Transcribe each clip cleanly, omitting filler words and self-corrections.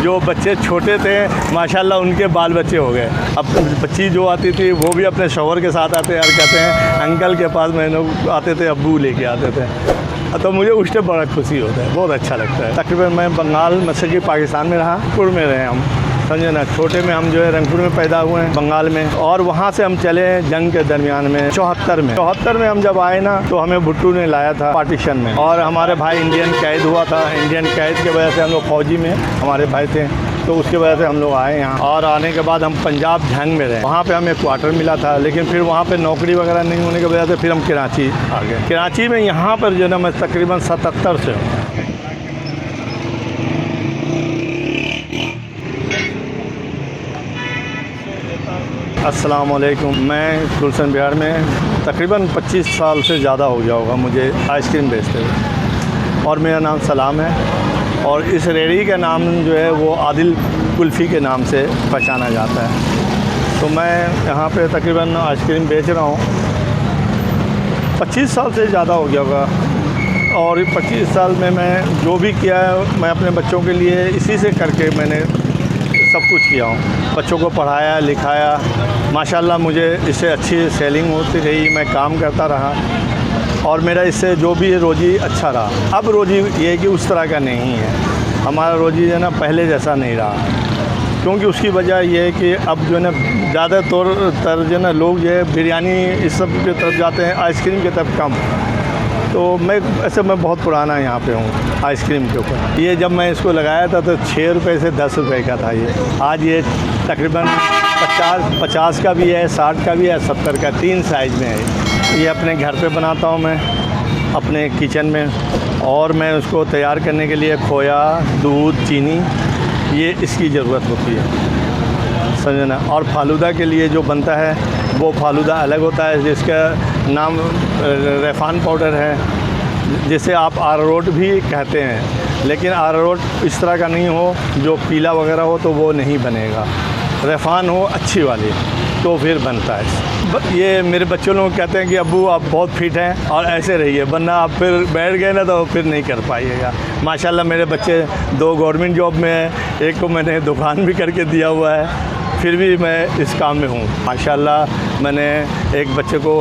जो बच्चे छोटे थे माशाल्लाह उनके बाल बच्चे हो गए। अब बच्ची जो आती थी वो भी अपने शौहर के साथ आते और कहते हैं अंकल के पास मैं लोग आते थे, अब्बू लेके आते थे, तो मुझे उस टाइम बड़ा खुशी होता है, बहुत अच्छा लगता है। तकरीबन मैं बंगाल मशरक़ी पाकिस्तान में रहा, रंगपुर में रहे हम, समझे ना। छोटे में हम जो है रंगपुर में पैदा हुए हैं बंगाल में, और वहाँ से हम चले जंग के दरमियान में 74 में हम जब आए ना तो हमें भुट्टो ने लाया था पार्टीशन में, और हमारे भाई इंडियन कैद हुआ था। इंडियन कैद की वजह से हम लोग फौजी में हमारे भाई थे, तो उसकी वजह से हम लोग आए यहाँ। और आने के बाद हम पंजाब झंग में रहे, वहाँ पे हमें क्वार्टर मिला था, लेकिन फिर वहाँ पे नौकरी वगैरह नहीं होने की वजह से फिर हम कराची आ गए। कराची में यहाँ पर जो है ना मैं तकरीबन 77 से हूँ। अस्सलाम वालेकुम। मैं गुलशन बिहार में तकरीबन 25 साल से ज़्यादा हो गया होगा मुझे आइसक्रीम बेचते हुए, और मेरा नाम सलाम है, और इस रेहड़ी का नाम जो है वो आदिल कुल्फ़ी के नाम से पहचाना जाता है। तो मैं यहाँ पे तकरीबन आइसक्रीम बेच रहा हूँ, 25 साल से ज़्यादा हो गया होगा, और 25 साल में मैं जो भी किया है मैं अपने बच्चों के लिए इसी से करके मैंने सब कुछ किया हूँ। बच्चों को पढ़ाया लिखाया, माशाल्लाह मुझे इससे अच्छी सेलिंग होती रही, मैं काम करता रहा, और मेरा इससे जो भी रोज़ी अच्छा रहा। अब रोज़ी ये कि उस तरह का नहीं है, हमारा रोज़ी जो है ना पहले जैसा नहीं रहा, क्योंकि उसकी वजह ये है कि अब जो है ना ज़्यादातर जो है ना लोग जो है बिरयानी इस सब की तरफ जाते हैं, आइसक्रीम की तरफ कम। तो मैं बहुत पुराना यहाँ पे हूँ आइसक्रीम के ऊपर। ये जब मैं इसको लगाया था तो 6 रुपये से 10 रुपये का था ये, आज ये तकरीबन 50 का भी है, 60 का भी है, 70 का, 3 साइज़ में है। ये अपने घर पे बनाता हूँ मैं अपने किचन में, और मैं उसको तैयार करने के लिए खोया, दूध, चीनी, ये इसकी ज़रूरत होती है, समझे ना। और फालूदा के लिए जो बनता है वो फालूदा अलग होता है, जिसका नाम रेफान पाउडर है, जिसे आप अरारोट भी कहते हैं, लेकिन अरारोट इस तरह का नहीं हो जो पीला वगैरह हो, तो वो नहीं बनेगा। रेफान हो अच्छी वाली तो फिर बनता है। ये मेरे बच्चों लोग कहते हैं कि अब्बू आप बहुत फिट हैं और ऐसे रहिए, वरना आप फिर बैठ गए ना तो फिर नहीं कर पाइएगा। माशाल्लाह मेरे बच्चे 2 गवर्नमेंट जॉब में हैं, एक को मैंने दुकान भी करके दिया हुआ है, फिर भी मैं इस काम में हूँ। माशाल्लाह मैंने एक बच्चे को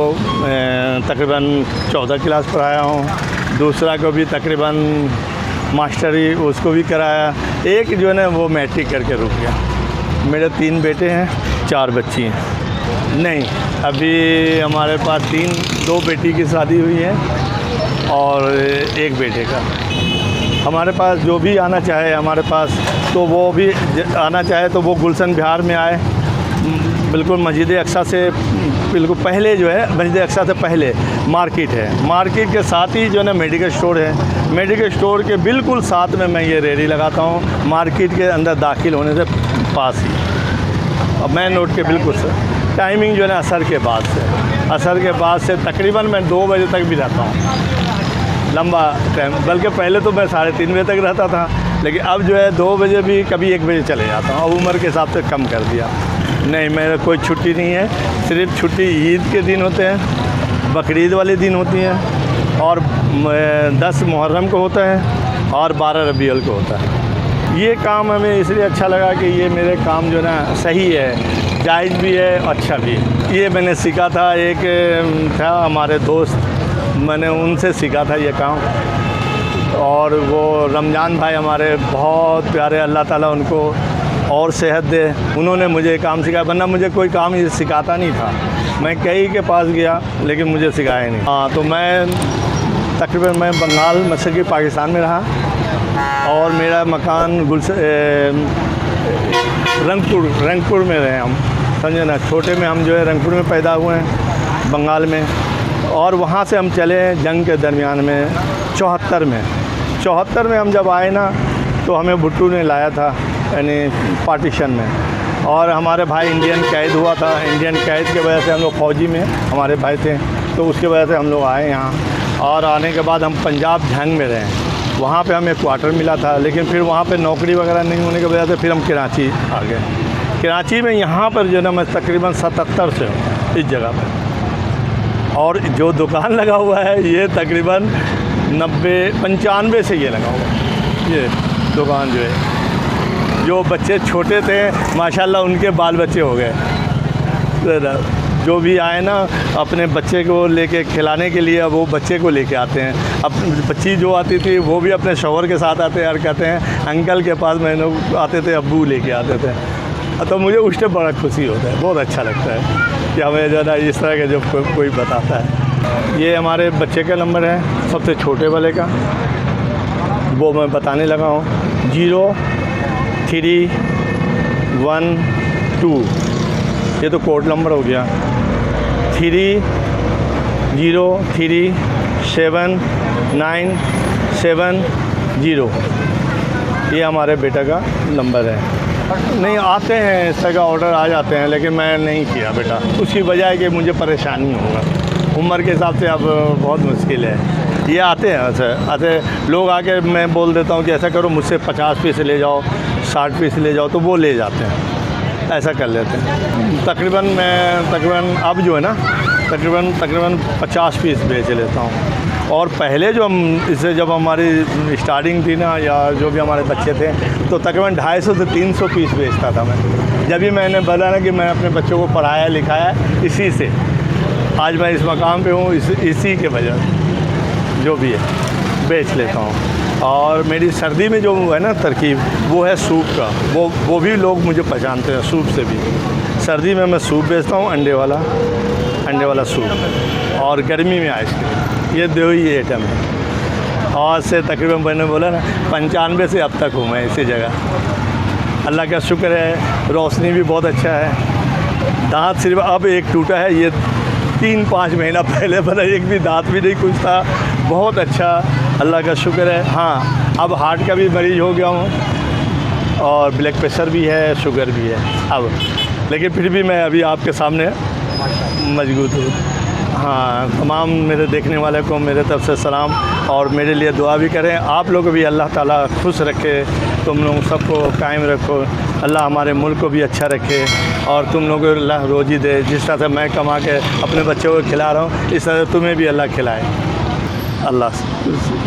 तकरीबन 14 क्लास पढ़ाया हूँ, दूसरा को भी तकरीबन मास्टरी उसको भी कराया, एक जो है ना वो मैट्रिक करके रुक गया। मेरे 3 बेटे हैं, 4 बच्ची हैं। नहीं, अभी हमारे पास 2 बेटी की शादी हुई है और 1 बेटे का। हमारे पास जो भी आना चाहे हमारे पास, तो वो भी आना चाहे तो वो गुलशन बिहार में आए, बिल्कुल मस्जिद अक्सा से बिल्कुल पहले जो है, मस्जिद अक्सा से पहले मार्केट है, मार्केट के साथ ही जो है ना मेडिकल स्टोर है, मेडिकल स्टोर के बिल्कुल साथ में मैं ये रेहड़ी लगाता हूँ, मार्केट के अंदर दाखिल होने से पास ही, और मेन रोड के बिल्कुल सर। टाइमिंग जो है ना असर के बाद से तकरीबन मैं 2 बजे तक भी रहता हूँ, लंबा टाइम, बल्कि पहले तो मैं 3:30 बजे तक रहता था, लेकिन अब जो है 2 बजे भी, कभी 1 बजे चले जाता हूँ। अब उम्र के हिसाब से कम कर दिया। नहीं, मेरा कोई छुट्टी नहीं है, सिर्फ छुट्टी ईद के दिन होते हैं, बकरीद वाले दिन होती हैं, और 10 मुहर्रम को होता है, और 12 रबीउल को होता है। ये काम हमें इसलिए अच्छा लगा कि ये मेरे काम जो ना सही है, जायज़ भी है, अच्छा भी है। ये मैंने सीखा था, एक था हमारे दोस्त, मैंने उनसे सीखा था ये काम, और वो रमज़ान भाई हमारे बहुत प्यारे, अल्लाह ताला उनको और सेहत दे, उन्होंने मुझे काम सिखाया, वरना मुझे कोई काम ये सिखाता नहीं था। मैं कई के पास गया लेकिन मुझे सिखाया नहीं। हाँ, तो मैं तकरीबन बंगाल मशरक़ी पाकिस्तान में रहा, और मेरा मकान रंगपुर में रहे हम, समझे ना। छोटे में हम जो है रंगपुर में पैदा हुए हैं बंगाल में, और वहाँ से हम चले जंग के दरमियान में 74 में हम जब आए ना तो हमें भुट्टो ने लाया था, यानी पार्टीशन में, और हमारे भाई इंडियन कैद हुआ था। इंडियन कैद की वजह से हम लोग फौजी में हमारे भाई थे, तो उसकी वजह से हम लोग आए यहाँ, और आने के बाद हम पंजाब झंग में रहे, वहाँ पे हमें क्वार्टर मिला था, लेकिन फिर वहाँ पे नौकरी वगैरह नहीं होने की वजह से फिर हम कराची आ गए। कराची में यहाँ पर जो है ना मैं तकरीबन 77 से हूँ इस जगह पर, और जो दुकान लगा हुआ है ये तकरीबन 90-95 से ये लगा हुआ है, ये दुकान जो है जो बच्चे छोटे थे माशाल्लाह उनके बाल बच्चे हो गए। जो भी आए ना अपने बच्चे को लेके खिलाने के लिए, अब वो बच्चे को लेके आते हैं। अब बच्ची जो आती थी वो भी अपने शौहर के साथ आते हैं और कहते हैं अंकल के पास मैं लोग आते थे, अब्बू लेके आते थे। तो मुझे उस टाइम बड़ा खुशी होता है, बहुत अच्छा लगता है कि हमें ज़्यादा इस तरह के जब कोई बताता है। ये हमारे बच्चे का नंबर है, सबसे छोटे वाले का, वो मैं बताने लगा हूँ 0 3 1 2। ये तो कोड नंबर हो गया। 3 0 3 7 9 7 0। ये हमारे बेटा का नंबर है। नहीं आते हैं, इस तरह का ऑर्डर आ जाते हैं, लेकिन मैं नहीं किया बेटा, उसकी वजह है कि मुझे परेशानी होगा, उम्र के हिसाब से अब बहुत मुश्किल है। ये आते हैं आते लोग आके मैं बोल देता हूँ कि ऐसा करो मुझसे 50 पीस ले जाओ, 60 पीस ले जाओ, तो वो ले जाते हैं, ऐसा कर लेते हैं। तकरीबन अब जो है ना तकरीबन 50 पीस बेच लेता हूँ। और पहले जो हम इससे जब हमारी स्टार्टिंग थी ना, या जो भी हमारे बच्चे थे, तो तकरीबन 250 से 300 पीस बेचता था मैं। जब भी मैंने बताया ना कि मैं अपने बच्चों को पढ़ाया लिखाया इसी से, आज मैं इस मकाम पे हूँ, इसी के वजह जो भी है बेच लेता हूँ। और मेरी सर्दी में जो है ना तरकीब, वो है सूप का। वो भी लोग मुझे पहचानते हैं सूप से भी। सर्दी में मैं सूप बेचता हूँ, अंडे वाला सूप, और गर्मी में आइसक्रीम। ये दो ही आइटम है। और से तकरीबन मैंने बोला ना 95 से अब तक हूँ मैं इसी जगह। अल्लाह का शुक्र है, रोशनी भी बहुत अच्छा है। दांत सिर्फ अब एक टूटा है, ये 3-5 महीना पहले बना, एक भी दांत भी नहीं कुछ था। बहुत अच्छा, अल्लाह का शुक्र है। हाँ, अब हार्ट का भी मरीज़ हो गया हूँ, और ब्लड प्रेशर भी है, शुगर भी है अब, लेकिन फिर भी मैं अभी आपके सामने मजबूत हूँ। हाँ, तमाम मेरे देखने वाले को मेरे तरफ से सलाम, और मेरे लिए दुआ भी करें। आप लोग भी अल्लाह ताला खुश रखे, तुम लोग सबको कायम रखो। अल्लाह हमारे मुल्क को भी अच्छा रखे, और तुम लोगों को अल्लाह रोज़ी दे। जिस तरह से मैं कमा के अपने बच्चों को खिला रहा हूँ, इस तरह तुम्हें भी अल्लाह खिलाए। अल्लाह